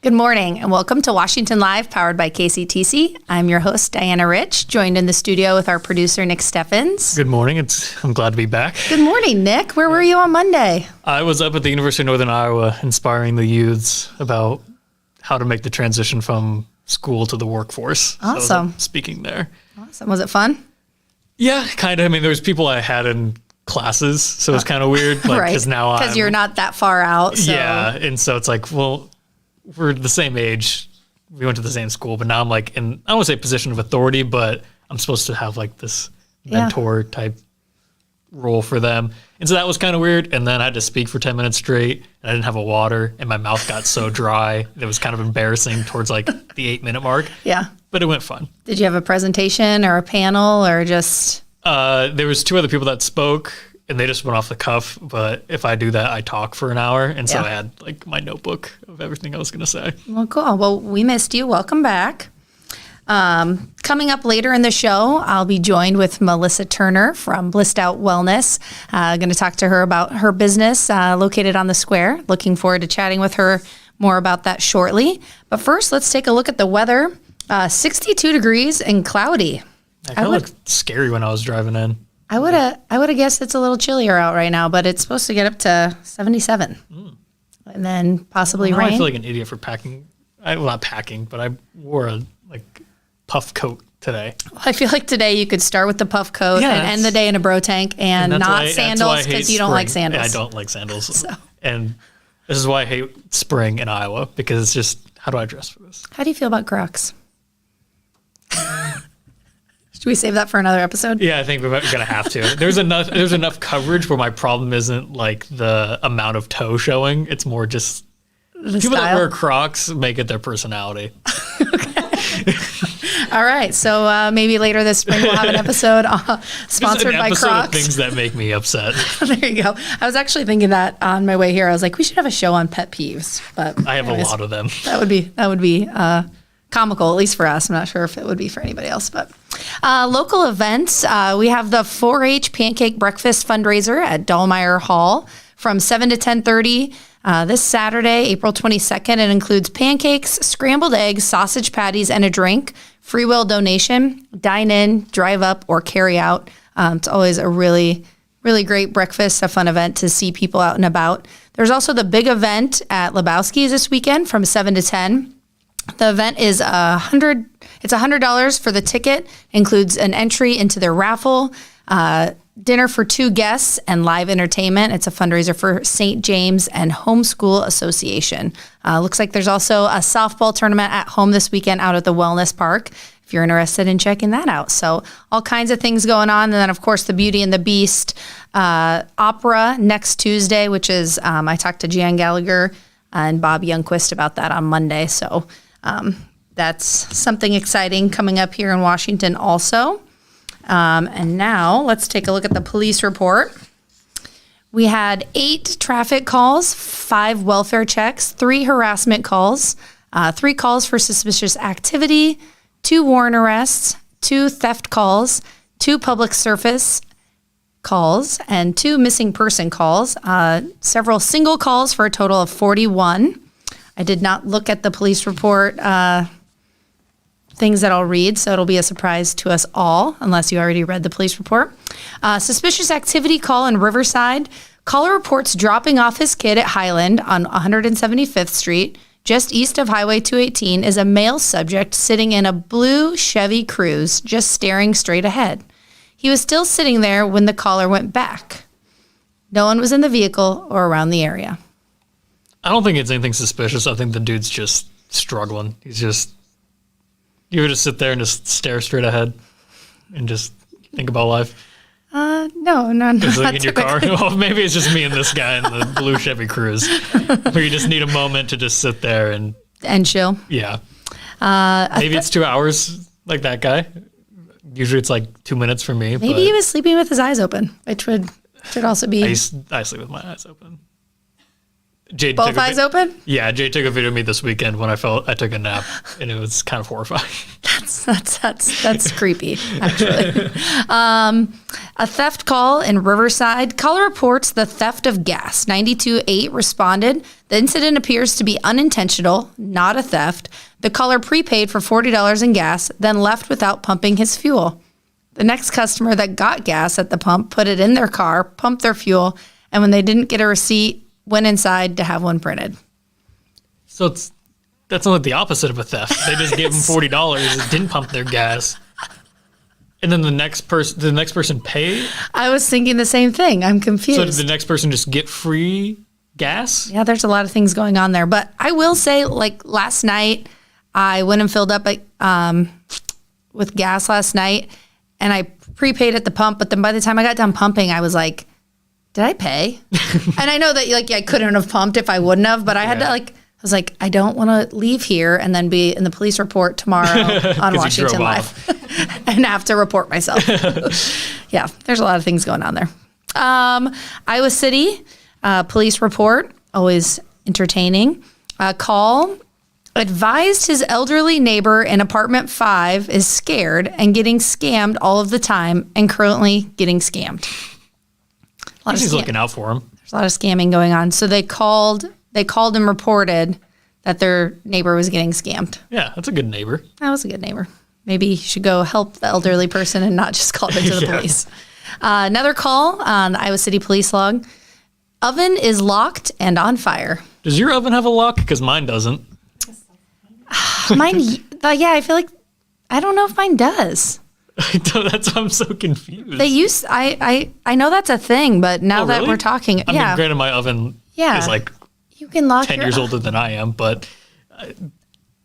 Good morning and welcome to Washington Live, powered by KCTC. I'm your host, Diana Rich, joined in the studio with our producer, Nick Steffens. Good morning. I'm glad to be back. Good morning, Nick. Where were you on Monday? I was up at the University of Northern Iowa inspiring the youths about how to make the transition from school to the workforce. Awesome. So I was speaking there. Awesome. Was it fun? Yeah, kind of. I mean, there was people I had in classes, so it was kind of weird. Like, right. Because you're not that far out. So. Yeah, and so it's like, well, we're the same age. We went to the same school, but now I'm like in, I don't want to say position of authority, but I'm supposed to have like this mentor type role for them. And so that was kind of weird. And then I had to speak for 10 minutes straight and I didn't have a water and my mouth got so dry. It was kind of embarrassing towards like the 8-minute mark. Yeah. But it went fun. Did you have a presentation or a panel or just? There was 2 other people that spoke and they just went off the cuff. But if I do that, I talk for an hour. And so I had like my notebook of everything I was going to say. Well, cool. Well, we missed you. Welcome back. Coming up later in the show, I'll be joined with Melissa Turner from Blissed Out Wellness. Going to talk to her about her business located on the square. Looking forward to chatting with her more about that shortly. But first, let's take a look at the weather. 62 degrees and cloudy. It kind of looked scary when I was driving in. I would have guessed it's a little chillier out right now, but it's supposed to get up to 77. And then possibly rain. I feel like an idiot for packing. Well, not packing, but I wore a puff coat today. I feel like today you could start with the puff coat and end the day in a bro tank and not sandals because you don't like sandals. I don't like sandals. And this is why I hate spring in Iowa, because it's just, how do I dress for this? How do you feel about Crocs? Should we save that for another episode? Yeah, I think we're going to have to. There's enough coverage where my problem isn't like the amount of toe showing. It's more just the people that wear Crocs make it their personality. All right. So maybe later this spring we'll have an episode sponsored by Crocs. Of things that make me upset. There you go. I was actually thinking that on my way here. I was like, we should have a show on pet peeves. But I have a lot of them. That would be comical, at least for us. I'm not sure if it would be for anybody else. But local events, we have the 4-H Pancake Breakfast fundraiser at Dahlmeyer Hall from 7 to 10:30. This Saturday, April 22nd, it includes pancakes, scrambled eggs, sausage patties, and a drink. Free will donation, dine in, drive up, or carry out. It's always a really, really great breakfast, a fun event to see people out and about. There's also the big event at Lebowski's this weekend from 7 to 10. The event is $100 for the ticket, includes an entry into their raffle, dinner for 2 guests, and live entertainment. It's a fundraiser for St. James and Homeschool Association. Looks like there's also a softball tournament at home this weekend out at the Wellness Park, if you're interested in checking that out. So all kinds of things going on. And then, of course, the Beauty and the Beast opera next Tuesday, which is, I talked to Jan Gallagher and Bob Youngquist about that on Monday. So that's something exciting coming up here in Washington also. And now let's take a look at the police report. We had 8 traffic calls, 5 welfare checks, 3 harassment calls, 3 calls for suspicious activity, 2 warrant arrests, 2 theft calls, 2 public service calls, and 2 missing person calls, several single calls for a total of 41. I did not look at the police report things that I'll read, so it'll be a surprise to us all, unless you already read the police report. Suspicious activity call in Riverside. Caller reports dropping off his kid at Highland on 175th Street, just east of Highway 218, is a male subject sitting in a blue Chevy Cruze, just staring straight ahead. He was still sitting there when the caller went back. No one was in the vehicle or around the area. I don't think it's anything suspicious. I think the dude's just struggling. You would just sit there and just stare straight ahead and just think about life? No. Just like in your car? Well, maybe it's just me and this guy in the blue Chevy Cruze, where you just need a moment to just sit there and chill. Yeah. Maybe it's 2 hours like that guy. Usually it's like 2 minutes for me. Maybe he was sleeping with his eyes open, which should also be. I sleep with my eyes open. Both eyes open? Yeah, Jay took a video of me this weekend when I took a nap, and it was kind of horrifying. That's creepy, actually. A theft call in Riverside. Caller reports the theft of gas. 928 responded. The incident appears to be unintentional, not a theft. The caller prepaid for $40 in gas, then left without pumping his fuel. The next customer that got gas at the pump put it in their car, pumped their fuel, and when they didn't get a receipt, went inside to have one printed. So that's not the opposite of a theft. They just gave them $40 and didn't pump their gas. And then the next person paid? I was thinking the same thing. I'm confused. So did the next person just get free gas? Yeah, there's a lot of things going on there. But I will say, like last night, I went and filled up with gas last night, and I prepaid at the pump. But then by the time I got done pumping, I was like, did I pay? And I know that I couldn't have pumped if I wouldn't have, but I had to I was like, I don't want to leave here and then be in the police report tomorrow on Washington Live and have to report myself. Yeah, there's a lot of things going on there. Iowa City police report, always entertaining. Call advised his elderly neighbor in apartment 5 is scared and getting scammed all of the time and currently getting scammed. He's looking out for him. There's a lot of scamming going on. So they called and reported that their neighbor was getting scammed. Yeah, that's a good neighbor. That was a good neighbor. Maybe you should go help the elderly person and not just call into the police. Another call on the Iowa City police log. Oven is locked and on fire. Does your oven have a lock? Because mine doesn't. Mine, yeah, I feel like, I don't know if mine does. That's why I'm so confused. I know that's a thing, but now that really? we're talking, I mean, granted, my oven is like you can lock 10 years older than I am, but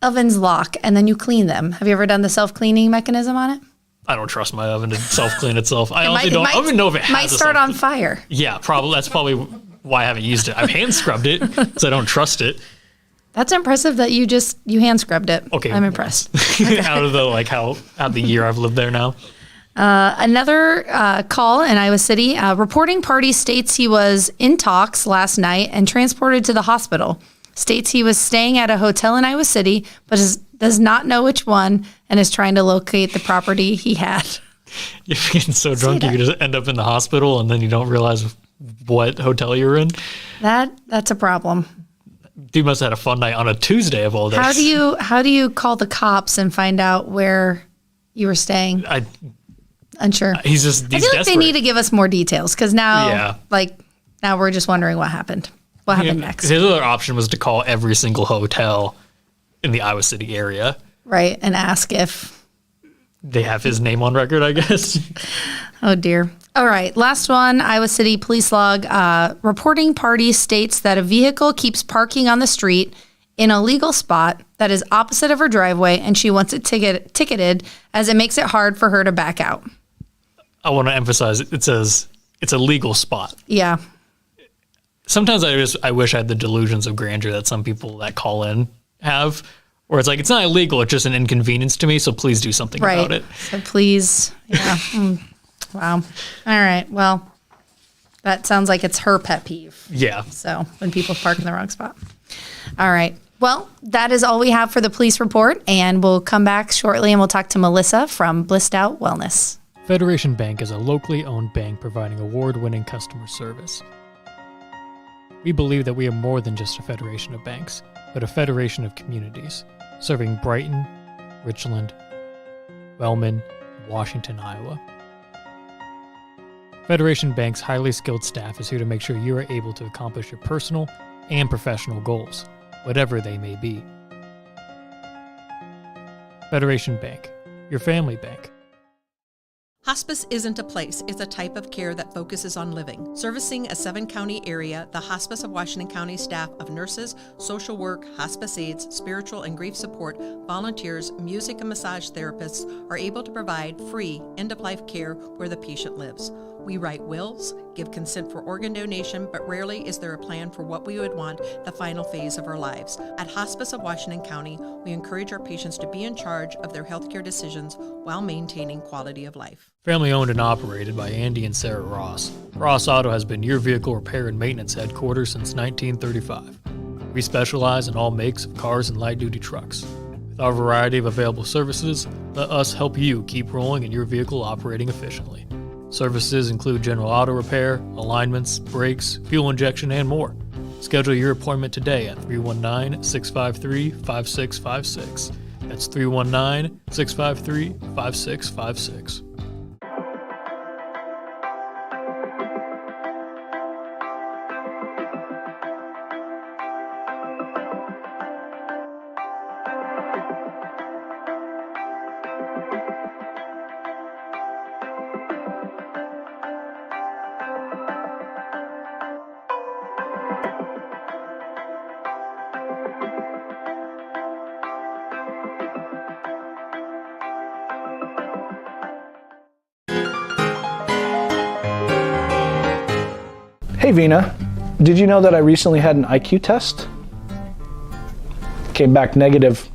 ovens lock and then you clean them. Have you ever done the self-cleaning mechanism on it? I don't trust my oven to self-clean itself. I honestly don't even know if it has. Might start on fire. Yeah, probably. That's probably why I haven't used it. I've hand scrubbed it, so I don't trust it. That's impressive that you hand scrubbed it. Okay, I'm impressed. Out of the year I've lived there now. Another call in Iowa City. Reporting party states he was in talks last night and transported to the hospital. States he was staying at a hotel in Iowa City, but does not know which one and is trying to locate the property he had. You're getting so drunk you just end up in the hospital and then you don't realize what hotel you're in. That's a problem. Dude must have had a fun night on a Tuesday of all days. How do you call the cops and find out where you were staying? Unsure. He's I feel like desperate. they need to give us more details because now we're just wondering what happened. What happened next? His other option was to call every single hotel in the Iowa City area. Right, and ask if they have his name on record, I guess. Oh, dear. All right, last one, Iowa City police log. Reporting party states that a vehicle keeps parking on the street in a legal spot that is opposite of her driveway, and she wants it ticketed as it makes it hard for her to back out. I want to emphasize, it says it's a legal spot. Yeah. Sometimes I wish I had the delusions of grandeur that some people that call in have, where it's like, it's not illegal, it's just an inconvenience to me, so please do something about it. So please, yeah. Wow. All right. Well, that sounds like it's her pet peeve. Yeah. So when people park in the wrong spot. All right. Well, that is all we have for the police report, and we'll come back shortly and we'll talk to Melissa from Blissed Out Wellness. Federation Bank is a locally owned bank providing award-winning customer service. We believe that we are more than just a federation of banks, but a federation of communities, serving Brighton, Richland, Wellman, and Washington, Iowa. Federation Bank's highly skilled staff is here to make sure you are able to accomplish your personal and professional goals, whatever they may be. Federation Bank, your family bank. Hospice isn't a place, it's a type of care that focuses on living. Servicing a 7-county area, the Hospice of Washington County staff of nurses, social work, hospice aides, spiritual and grief support, volunteers, music and massage therapists are able to provide free end-of-life care where the patient lives. We write wills, give consent for organ donation, but rarely is there a plan for what we would want the final phase of our lives. At Hospice of Washington County, we encourage our patients to be in charge of their healthcare decisions while maintaining quality of life. Family owned and operated by Andy and Sarah Ross, Ross Auto has been your vehicle repair and maintenance headquarters since 1935. We specialize in all makes of cars and light-duty trucks. With our variety of available services, Let us help you keep rolling and your vehicle operating efficiently. Services include general auto repair, alignments, brakes, fuel injection, and more. Schedule your appointment today at 319-653-5656. That's 319-653-5656. Hey Vina, did you know that I recently had an IQ test? Came back negative.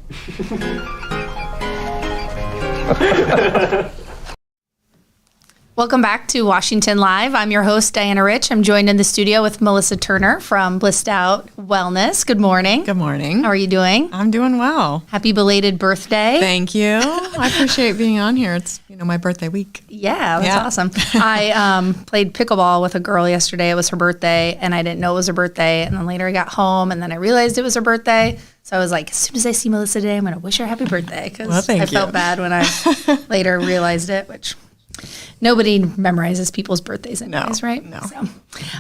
Welcome back to Washington Live. I'm your host, Diana Rich. I'm joined in the studio with Melissa Turner from Blissed Out Wellness. Good morning. Good morning. How are you doing? I'm doing well. Happy belated birthday. Thank you. I appreciate being on here. It's, my birthday week. Yeah, that's awesome. I played pickleball with a girl yesterday. It was her birthday, and I didn't know it was her birthday. And then later I got home, and then I realized it was her birthday. So I was like, as soon as I see Melissa today, I'm going to wish her happy birthday. Because I felt bad when I later realized it, which... Nobody memorizes people's birthdays anyways, right? No. So,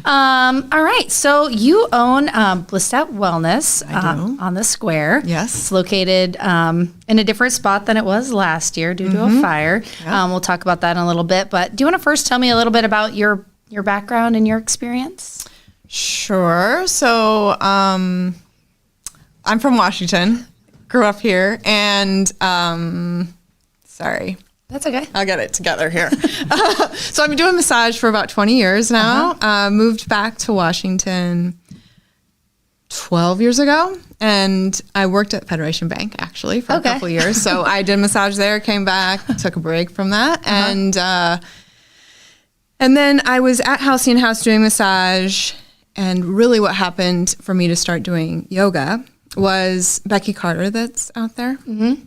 all right. So you own Blissed Out Wellness on the square. Yes. It's located in a different spot than it was last year due to a fire. Yeah. We'll talk about that in a little bit. But do you want to first tell me a little bit about your background and your experience? Sure. So I'm from Washington, grew up here, and sorry. That's okay. I'll get it together here. So I've been doing massage for about 20 years now. Moved back to Washington 12 years ago, and I worked at Federation Bank actually for a couple of years. So I did massage there, came back, took a break from that, and then I was at Halcyon House doing massage. And really, what happened for me to start doing yoga was Becky Carter, that's out there. Mm-hmm.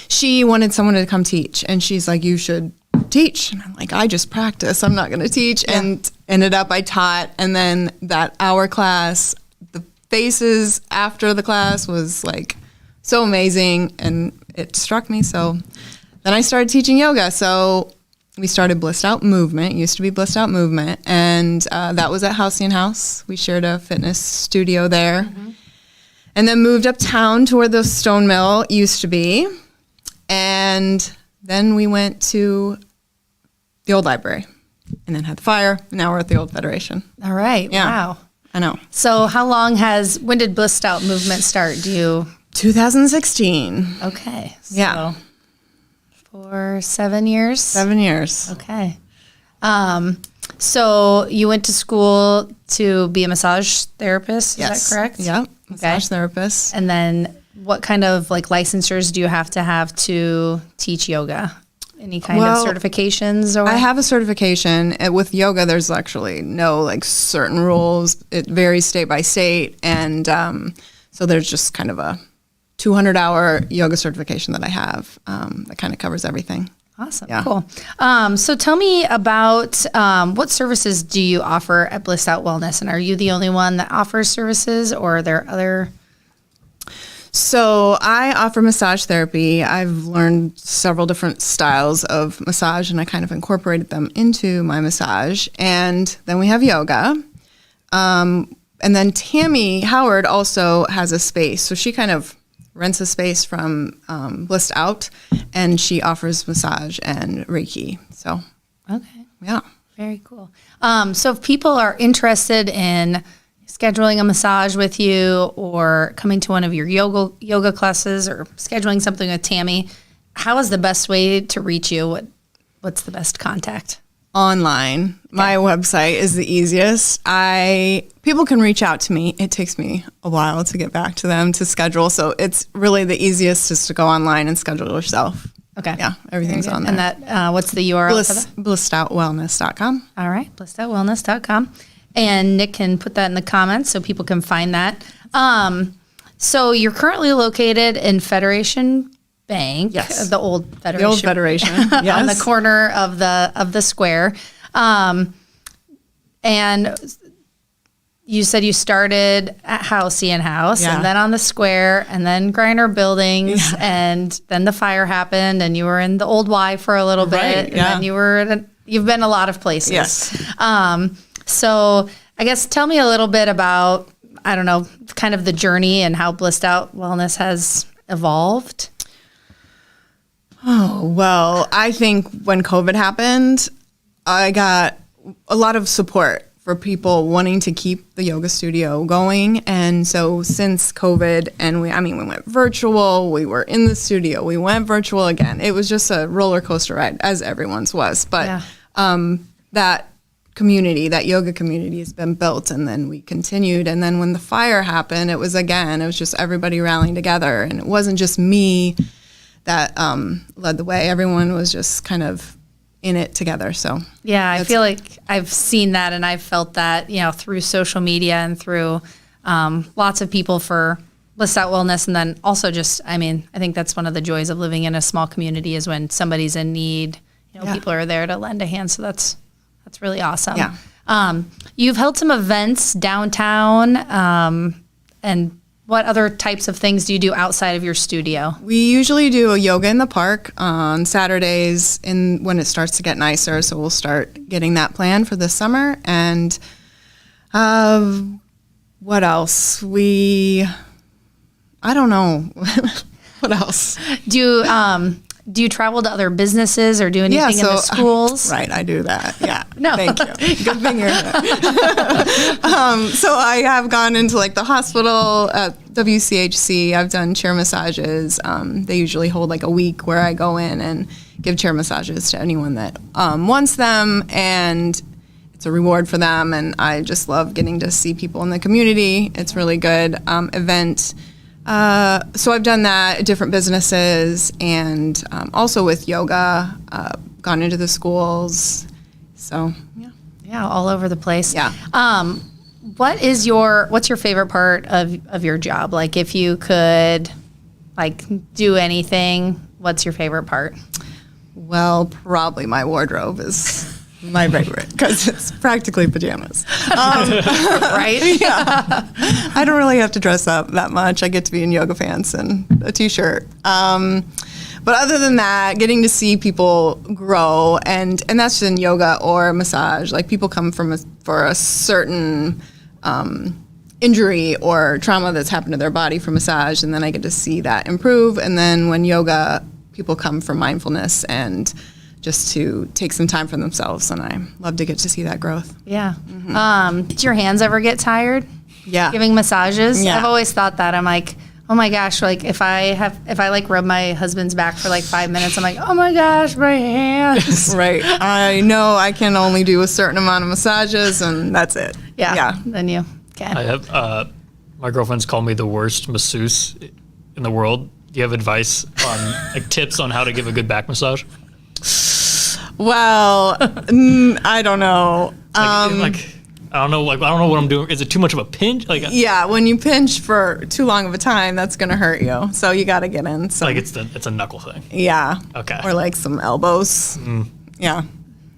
She wanted someone to come teach, and she's like, you should teach. And I'm like, I just practice. I'm not going to teach. Yeah. And ended up I taught. And then that hour class, the faces after the class was like so amazing. And it struck me. So then I started teaching yoga. So we started Blissed Out Movement. It used to be Blissed Out Movement. And that was at Halcyon House. We shared a fitness studio there. Mm-hmm. And then moved uptown to where the stone mill used to be. And then we went to the old library and then had the fire. And now we're at the old Federation. All right. Yeah. Wow. I know. So when did Blissed Out Movement start? 2016. Okay. So yeah. For 7 years? 7 years. Okay. So you went to school to be a massage therapist, is that correct? Yep. Massage therapist. And then what kind of licensures do you have to teach yoga? Any kind of certifications? Or? I have a certification. With yoga, there's actually no certain rules. It varies state by state. And so there's just kind of a 200-hour yoga certification that I have that kind of covers everything. Awesome. Yeah. Cool. So tell me about what services do you offer at Blissed Out Wellness? And are you the only one that offers services, or are there other? So I offer massage therapy. I've learned several different styles of massage, and I kind of incorporated them into my massage. And then we have yoga. And then Tammy Howard also has a space. So she kind of rents a space from Blissed Out, and she offers massage and Reiki. So, okay. Yeah. Very cool. So if people are interested in scheduling a massage with you or coming to one of your yoga classes or scheduling something with Tammy, how is the best way to reach you? What's the best contact? Online. Okay. My website is the easiest. People can reach out to me. It takes me a while to get back to them to schedule. So it's really the easiest just to go online and schedule yourself. Okay. Yeah, everything's on there. And that, what's the URL for that? BlissedOutWellness.com. All right, BlissedOutWellness.com. And Nick can put that in the comments so people can find that. So you're currently located in Federation bank, Yes. the old Federation, The old Federation, on the yes. corner of the square. And you said you started at Halcyon House Yeah. and then on the square and then Griner Buildings and then the fire happened and you were in the old Y for a little bit Right, and yeah. then you've been a lot of places. Yes. So I guess tell me a little bit about, I don't know, kind of the journey and how Blissed Out Wellness has evolved. Oh, well, I think when COVID happened, I got a lot of support for people wanting to keep the yoga studio going. And so since COVID, and we went virtual, we were in the studio, we went virtual again. It was just a roller coaster ride, as everyone's was. But that community, that yoga community has been built, and then we continued. And then when the fire happened, it was just everybody rallying together. And it wasn't just me that led the way. Everyone was just kind of in it together. So yeah, I feel like I've seen that and I've felt that, through social media and through lots of people for Blissed Out Wellness. And then also just, I think that's one of the joys of living in a small community is when somebody's in need, people are there to lend a hand. So that's really awesome. Yeah. You've held some events downtown, and what other types of things do you do outside of your studio? We usually do a yoga in the park on Saturdays when it starts to get nicer. So we'll start getting that planned for this summer. And what else? I don't know. What else? Do you travel to other businesses or do anything in the schools? Right, I do that. Yeah. No. Thank you. Good thing you're here. So I have gone into like the hospital at WCHC. I've done chair massages. They usually hold like a week where I go in and give chair massages to anyone that wants them, and it's a reward for them. And I just love getting to see people in the community. It's really good event. So I've done that at different businesses, and also with yoga, gone into the schools. So Yeah, all over the place. Yeah. What's your favorite part of your job? Like if you could do anything, what's your favorite part? Well, probably my wardrobe is my favorite because it's practically pajamas. Right? Yeah. I don't really have to dress up that much. I get to be in yoga pants and a t-shirt. But other than that, getting to see people grow, and that's in yoga or massage. Like people come for a certain injury or trauma that's happened to their body for massage, and then I get to see that improve. And then when yoga, people come for mindfulness and just to take some time for themselves, and I love to get to see that growth. Yeah. Do your hands ever get tired? Yeah. Giving massages? Yeah. I've always thought that. I'm like, oh my gosh, like if I rub my husband's back for like 5 minutes, I'm like, oh my gosh, my hands. Right. I know I can only do a certain amount of massages, and that's it. Yeah. Then you can. I have my girlfriend's called me the worst masseuse in the world. Do you have advice on tips on how to give a good back massage? Well, I don't know. I don't know what I'm doing. Is it too much of a pinch? Yeah, when you pinch for too long of a time, that's going to hurt you. So you got to get in some. it's a knuckle thing. Yeah. Okay. Or like some elbows. Yeah.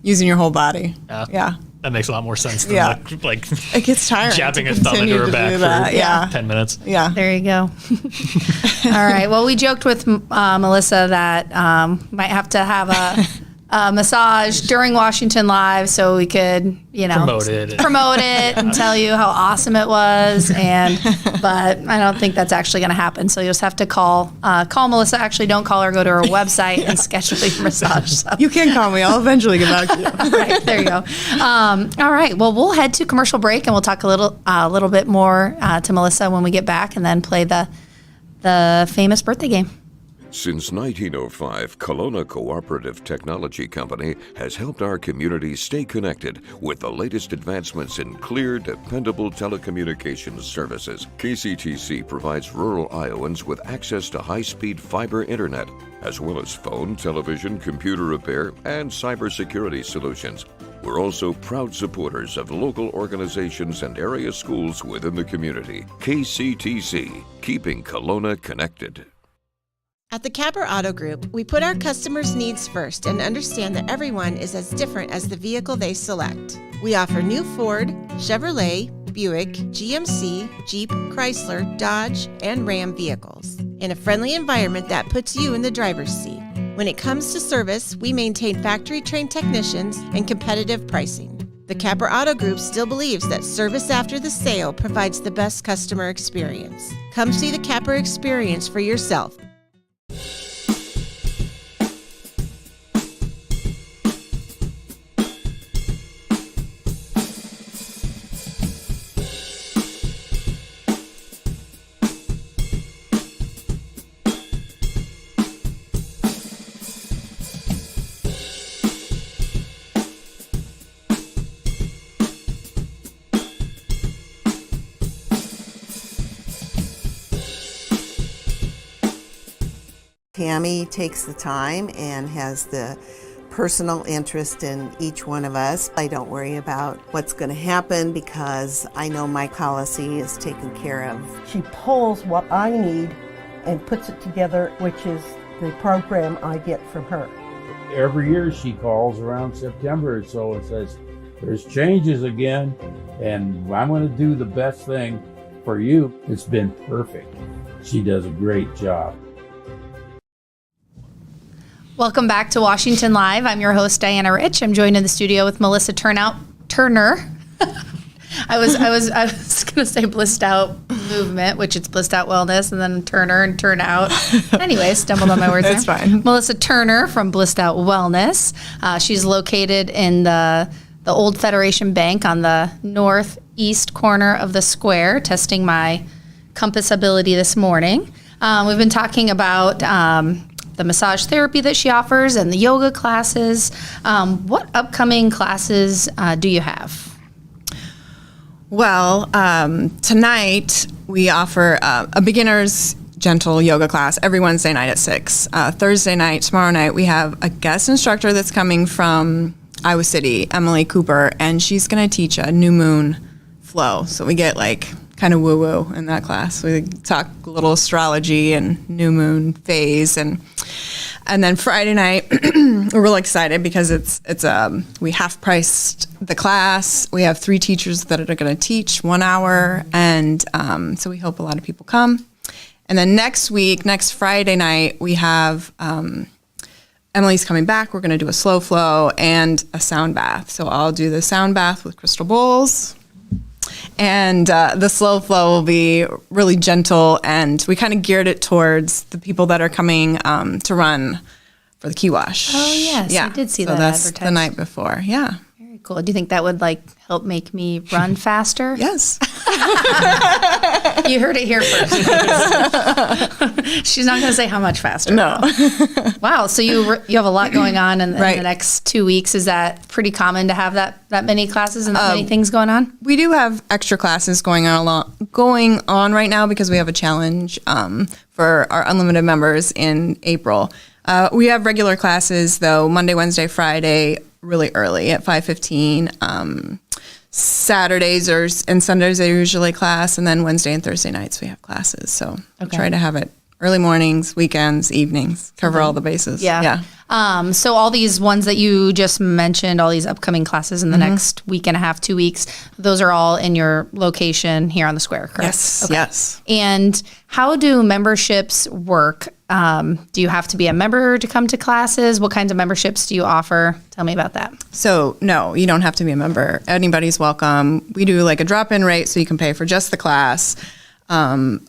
Using your whole body. Yeah. That makes a lot more sense than It gets tiring. jabbing to a thumb into continue her to back do for that. Yeah. 10 minutes. Yeah. There you go. All right. Well, we joked with Melissa that might have to have a massage during Washington Live so we could, promote it and tell you how awesome it was. But I don't think that's actually going to happen. So you'll just have to call Melissa. Actually, don't call her. Go to her website and schedule your massage. So. You can call me. I'll eventually get back to you. All right, there you go. All right. Well, we'll head to commercial break and we'll talk a little bit more to Melissa when we get back, and then play the famous birthday game. Since 1905, Kelowna Cooperative Technology Company has helped our community stay connected with the latest advancements in clear, dependable telecommunications services. KCTC provides rural Iowans with access to high-speed fiber internet, as well as phone, television, computer repair, and cybersecurity solutions. We're also proud supporters of local organizations and area schools within the community. KCTC, keeping Kelowna connected. At the Capper Auto Group, we put our customers' needs first and understand that everyone is as different as the vehicle they select. We offer new Ford, Chevrolet, Buick, GMC, Jeep, Chrysler, Dodge, and Ram vehicles in a friendly environment that puts you in the driver's seat. When it comes to service, we maintain factory-trained technicians and competitive pricing. The Capper Auto Group still believes that service after the sale provides the best customer experience. Come see the Capper experience for yourself. Tammy takes the time and has the personal interest in each one of us. I don't worry about what's going to happen because I know my policy is taken care of. She pulls what I need and puts it together, which is the program I get from her. Every year she calls around September or so and says, there's changes again, and I'm going to do the best thing for you. It's been perfect. She does a great job. Welcome back to Washington Live. I'm your host, Diana Rich. I'm joined in the studio with Melissa Turner. I was going to say Blissed Out Movement, which it's Blissed Out Wellness, and then Turner and Turnout. Anyway, stumbled on my words there. That's fine. Melissa Turner from Blissed Out Wellness. She's located in the old Federation Bank on the northeast corner of the square, testing my compass ability this morning. We've been talking about the massage therapy that she offers and the yoga classes. What upcoming classes do you have? Well, tonight we offer a beginner's gentle yoga class every Wednesday night at 6. Thursday night, tomorrow night, we have a guest instructor that's coming from Iowa City, Emily Cooper, and she's going to teach a new moon flow. So we get like kind of woo-woo in that class. We talk a little astrology and new moon phase, and then Friday night we're really excited because it's we half priced the class. We have 3 teachers that are going to teach 1 hour, and so we hope a lot of people come. And then next Friday night, we have Emily's coming back. We're going to do a slow flow and a sound bath. So I'll do the sound bath with crystal bowls. And the slow flow will be really gentle, and we kind of geared it towards the people that are coming to run for the Key Wash. Oh, yes. Yeah. I did see so that that's advertised. the night before. Yeah. Very cool. Do you think that would help make me run faster? Yes. You heard it here first. She's not going to say how much faster. No. Wow. So you have a lot going on in Right. the next 2 weeks. Is that pretty common to have that many classes and that many things going on? We do have extra classes going on right now because we have a challenge for our unlimited members in April. We have regular classes though, Monday, Wednesday, Friday, really early at 5:15. Saturdays and Sundays are usually class, and then Wednesday and Thursday nights we have classes. So we try to have it early mornings, weekends, evenings, cover all the bases. Yeah. So all these ones that you just mentioned, all these upcoming classes in the next week and a half, 2 weeks, those are all in your location here on the square, correct? Yes. Okay. Yes. And how do memberships work? Do you have to be a member to come to classes? What kinds of memberships do you offer? Tell me about that. So no, you don't have to be a member. Anybody's welcome. We do like a drop-in rate, so you can pay for just the class,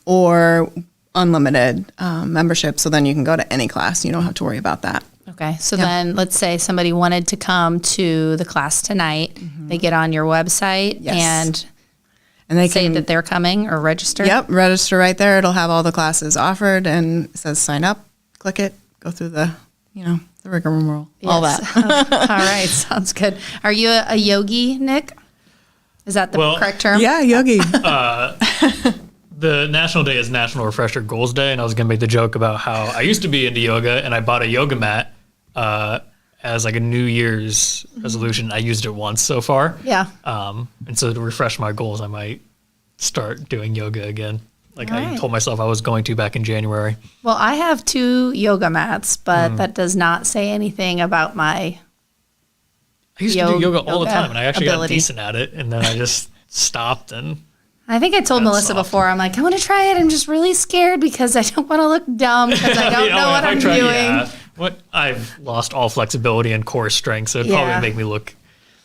or unlimited membership. So then you can go to any class. You don't have to worry about that. Okay. So then let's say somebody wanted to come to the class tonight. They get on your website Yes. and they say that they're coming or register. Yep, register right there. It'll have all the classes offered, and it says sign up. Click it. Go through the rigmarole. All that. All right. Sounds good. Are you a yogi, Nick? Is that the correct term? Yeah, yogi. The National Day is National Refresher Goals Day, and I was going to make the joke about how I used to be into yoga, and I bought a yoga mat as like a New Year's resolution. I used it once so far. Yeah. And so to refresh my goals, I might start doing yoga again. like All I right. told myself I was going to back in January. Well, I have 2 yoga mats, but that does not say anything about my. I used to do yoga all the yoga time, and I actually ability. got decent at it, and then I just stopped. And I think I told That's Melissa soft. before, I'm like, I want to try it. I'm just really scared because I don't want to look dumb because I don't know what I'm doing. Yeah, I've lost all flexibility and core strength, so it'd Yeah. probably make me look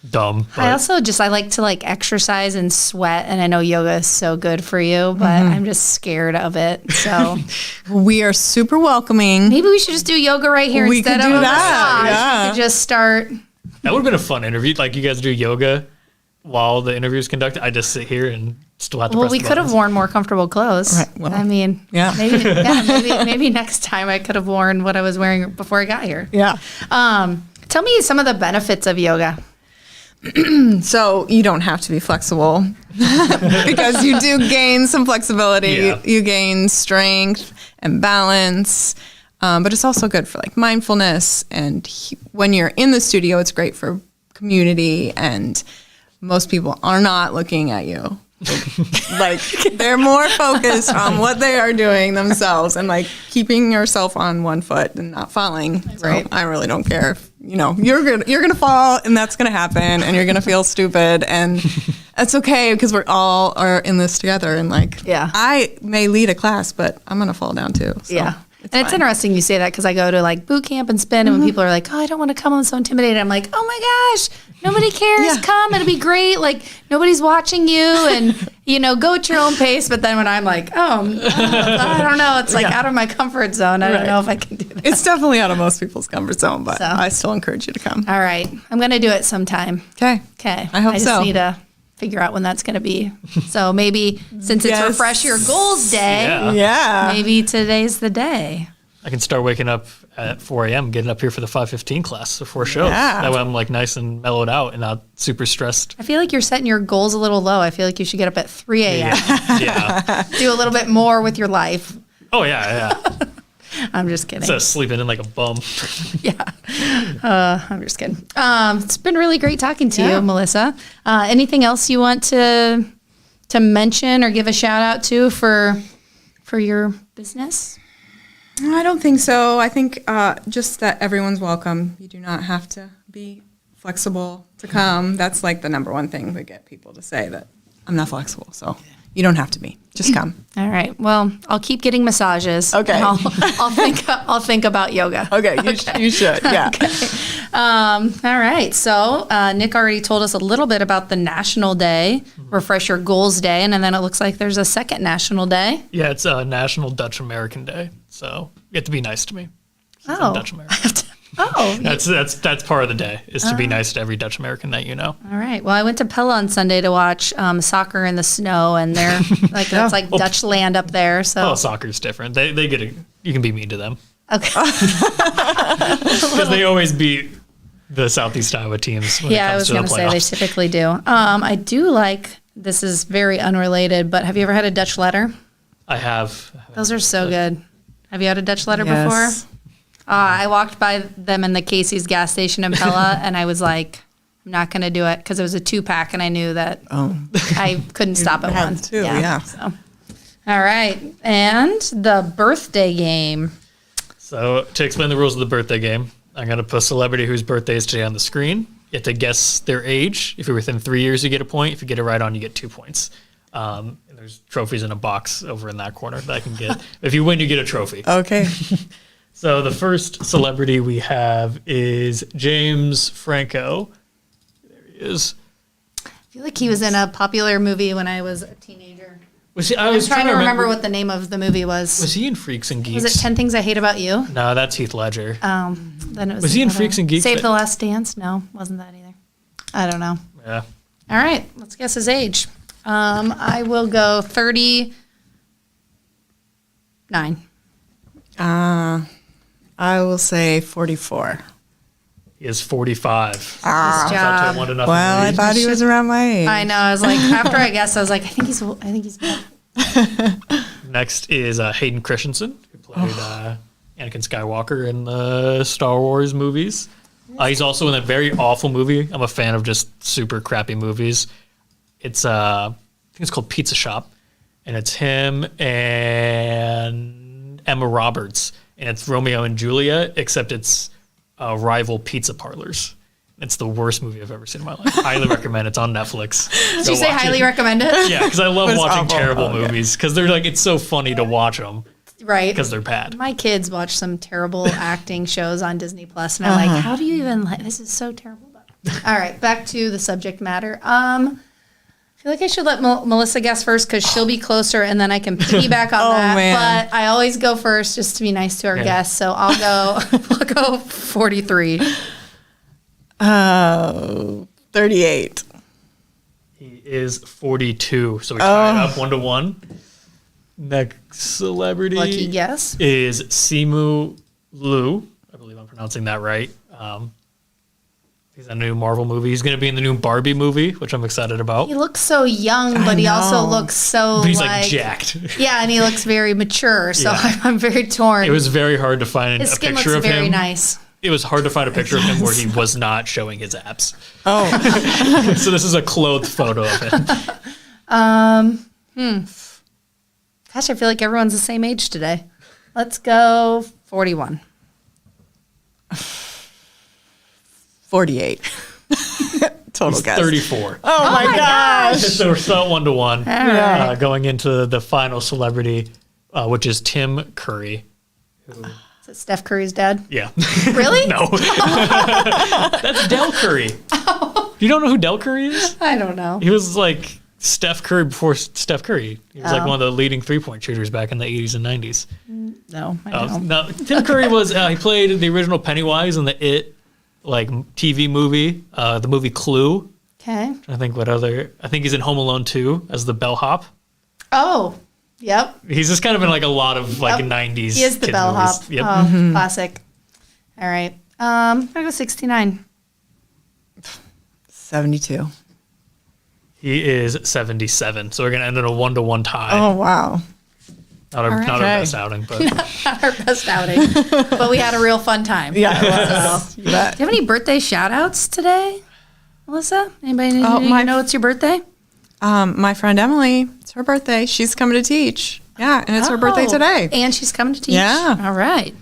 dumb. But I also I like to like exercise and sweat, and I know yoga is so good for you, but I'm just scared of it. So We are super welcoming. maybe we should just do yoga right here We instead could of do a that, massage. yeah. We could just start. that would have been a fun interview. Like you guys do yoga while the interview is conducted. I just sit here and still have to. Well, press we the could have buttons. worn more comfortable clothes. Right, well, I mean, yeah. maybe next time I could have worn what I was wearing before I got here. Yeah. Tell me some of the benefits of yoga. So you don't have to be flexible because you do gain some flexibility. Yeah. You gain strength and balance. But it's also good for like mindfulness. And when you're in the studio, it's great for community. And most people are not looking at you. Like they're more focused on what they are doing themselves and like keeping yourself on one foot and not falling. Right. So I really don't care. You're gonna fall and that's gonna happen and you're gonna feel stupid and that's okay because we're all are in this together and like Yeah. I may lead a class but I'm gonna fall down too. So Yeah. it's And it's fine. interesting you say that because I go to like boot camp and spin, and when people are like, "Oh, I don't want to come," I'm so intimidated. I'm like, "Oh my gosh, nobody cares. Yeah. Come, it'll be great. Like nobody's watching you, and go at your own pace." But then when I'm like, I don't know, it's like Yeah. out of my comfort zone. I don't Right. know if I can do that. It's definitely out of most people's comfort zone, but So. I still encourage you to come. All right, I'm gonna do it sometime. Okay. Okay, I hope just so. need to figure out when that's gonna be. So maybe since it's Yes. Refresh Your Goals Day, Yeah. Yeah. maybe today's the day. I can start waking up at 4 a.m., getting up here for the 5:15 class before shows. Yeah. That way I'm like nice and mellowed out and not super stressed. I feel like you're setting your goals a little low. I feel like you should get up at 3 a.m. Yeah. Do a little bit more with your life. Oh, yeah. I'm just kidding. Instead of sleeping in like a bum. I'm just kidding. It's been really great talking to Yeah. you, Melissa. Anything else you want to mention or give a shout out to for your business? I don't think so. I think just that everyone's welcome. You do not have to be flexible to come. That's like the number one thing we get people to say that I'm not flexible. So you don't have to be. Just come. All right. Well, I'll keep getting massages. Okay. and I'll think about yoga. Okay, you should. Yeah. All right. So Nick already told us a little bit about the National Day, Refresh Your Goals Day, and then it looks like there's a second National Day. Yeah, it's National Dutch American Day. So you have to be nice to me. since I'm Dutch American. That's part of the day is to be nice to every Dutch American that you know. All right. Well, I went to Pella on Sunday to watch soccer in the snow, and they're like that's like Dutch land up there. So Oh, soccer's different. They get a, you can be mean to them okay. because they always beat the Southeast Iowa teams. When Yeah, it I comes was to going to the say they playoffs. typically do. I do like. This is very unrelated, but have you ever had a Dutch letter? I have. Those are so good. Have you had a Dutch letter Yes. before? I walked by them in the Casey's gas station in Pella, and I was like, I'm not going to do it because it was a 2-pack, and I knew that I couldn't stop at had one. to, yeah. So. All right. And the birthday game. So to explain the rules of the birthday game, I'm going to put a celebrity whose birthday is today on the screen. You have to guess their age. If you're within 3 years, you get a point. If you get it right on, you get 2 points. And there's trophies in a box over in that corner that I can get. If you win, you get a trophy. Okay. So the first celebrity we have is James Franco. There he is. I feel like he was in a popular movie when I was a teenager. Was he? I I'm was trying to remember what the name of the movie was. Was he in Freaks and Geeks? Was it 10 Things I Hate About You? No, that's Heath Ledger. Then it Was he in another- Freaks and Geeks? Save the Last Dance? No, wasn't that either. I don't know. Yeah. All right, let's guess his age. I will go 39. I will say 44. He is 45. Good That's job. a 1-0 Well, I lead. thought he was around my age. I know. I was like, after I guessed, I was like, I think he's. Next is Hayden Christensen, who played Anakin Skywalker in the Star Wars movies. He's also in a very awful movie. I'm a fan of just super crappy movies. It's I think it's called Pizza Shop, and it's him and Emma Roberts, and it's Romeo and Juliet, except it's rival pizza parlors. It's the worst movie I've ever seen in my life. Highly recommend it. It's on Netflix. Did you say highly recommend it? Yeah, because I love watching awful. terrible movies because they're like, it's so funny to watch them Right. because they're bad. My kids watch some terrible acting shows on Disney Plus, and I'm like, how do you even like this? Is so terrible. All right, back to the subject matter. I feel like I should let Melissa guess first because she'll be closer, and then I can piggyback on that. man. But I always go first just to be nice to our guests, so I'll go 43. 38. He is 42, so we tied up 1-1. Next celebrity Lucky guess. is Simu Liu. I believe I'm pronouncing that right. He's in a new Marvel movie. He's going to be in the new Barbie movie, which I'm excited about. He looks so young, but he also looks so But he's like jacked. Yeah, and he looks very mature, so Yeah. I'm very torn. It was very hard to find His a skin picture looks of very him. nice. It was hard to find a picture of him where he was not showing his abs. Oh. So this is a clothed photo of him. Gosh, I feel like everyone's the same age today. Let's go 41. 48. Total He's guess. 34. Oh my gosh. So we're still at 1-1. right. Going into the final celebrity, which is Tim Curry. Is it Steph Curry's dad? Yeah. Really? No. That's Del Curry. You don't know who Del Curry is? I don't know. He was like Steph Curry before Steph Curry. He was like one of the leading three-point shooters back in the 80s and 90s. No, I don't. No, Tim Curry was, he played the original Pennywise in the It like TV movie, the movie Clue. Okay. I think he's in Home Alone 2 as the bellhop. Oh, yep. He's just kind of in like a lot of like Yep. 90s. He is the kid bellhop. movies. Yep. Oh, classic. All right. I'm going to go 69. 72. He is 77. So we're going to end in a 1-1 tie. Oh, wow. Not our best outing, but Not our best outing, but we had a real fun time. Yeah, it was. Do you have any birthday shout outs today, Melissa? Anybody know it's your birthday? My friend Emily, it's her birthday. She's coming to teach. Yeah, and it's her birthday today. And she's coming to teach? Yeah. All right.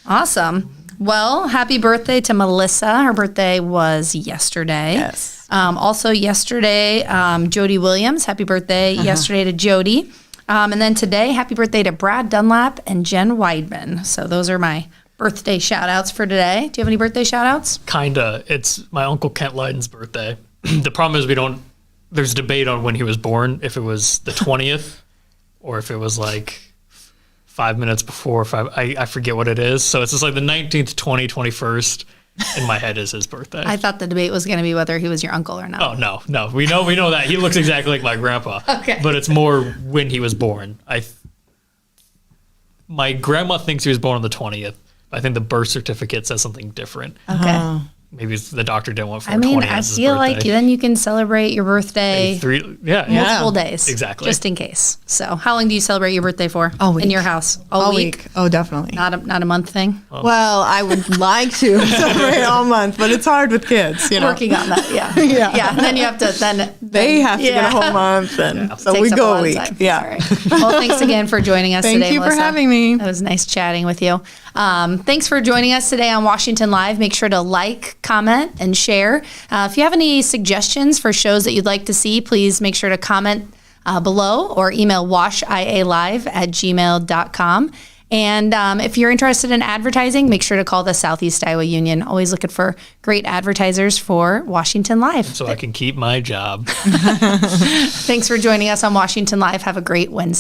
Awesome. Well, happy birthday to Melissa. Her birthday was yesterday. Yes. Also yesterday, Jody Williams. Happy birthday yesterday to Jody. And then today, happy birthday to Brad Dunlap and Jen Weidman. So those are my birthday shout outs for today. Do you have any birthday shout outs? kinda. It's my Uncle Kent Leiden's birthday. The problem is there's debate on when he was born, if it was the 20th or if it was like 5 minutes before I forget what it is. So it's just like the 19th, 20th, 21st in my head is his birthday. I thought the debate was going to be whether he was your uncle or not. Oh, no. We know that. He looks exactly like my grandpa. Okay. But it's more when he was born. My grandma thinks he was born on the 20th. I think the birth certificate says something different. Okay. Maybe the doctor didn't want 420 I mean, I as his feel birthday. like then you can celebrate your birthday multiple days. Exactly. Just in case. So how long do you celebrate your birthday for? All week. In your house? All week? Oh, definitely. Not a month thing? Well, I would like to celebrate all month, but it's hard with kids, Working on that, yeah. Yeah. Yeah, and then you have to, They have to get a whole month, and so Takes we up go lot a of week. time. Yeah. All right. Well, thanks again for joining us Thank today, you for Melissa. having me. It was nice chatting with you. Thanks for joining us today on Washington Live. Make sure to like, comment, and share. If you have any suggestions for shows that you'd like to see, please make sure to comment below or email washialive@gmail.com. And if you're interested in advertising, make sure to call the Southeast Iowa Union. Always looking for great advertisers for Washington Live. So I can keep my job. Thanks for joining us on Washington Live. Have a great Wednesday.